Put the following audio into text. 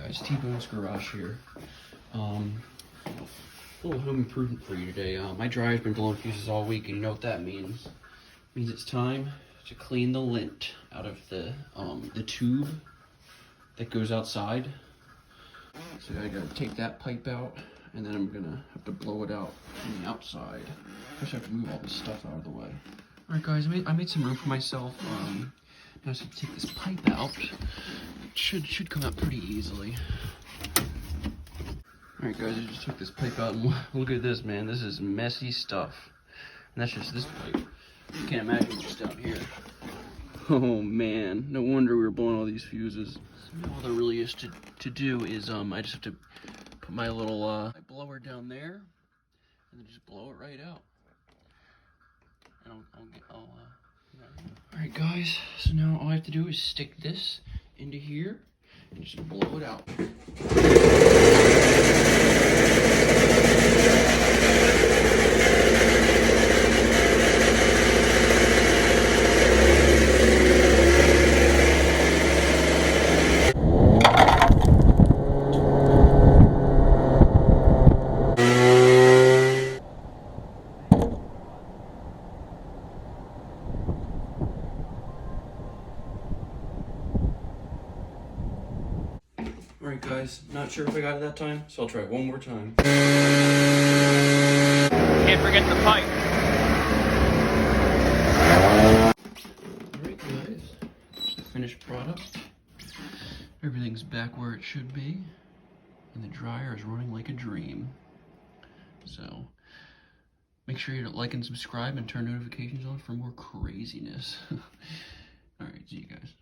Guys, T-Bone's Garage here. A little home improvement for you today. My dryer's been blowing fuses all week, and you know what that means. It means it's time to clean the lint out of the tube that goes outside. So I gotta take that pipe out, and then I'm gonna have to blow it out from the outside. First I have to move all this stuff out of the way. Alright guys, I made some room for myself. Now I just have to take this pipe out. It should come out pretty easily. Alright guys, I just took this pipe out, and look at this, man. This is messy stuff. And that's just this pipe. You can't imagine what's down here. Oh man, no wonder we were blowing all these fuses. So all there really is to do is I just have to put my little blower down there and then just blow it right out. And Alright guys, so now all I have to do is stick this into here and just blow it out. Alright guys, not sure if I got it that time, so I'll try it one more time. Can't forget the pipe. Alright guys, it's the finished product. Everything's back where it should be, and the dryer is running like a dream. So, make sure you like and subscribe and turn notifications on for more craziness. Alright, see you guys.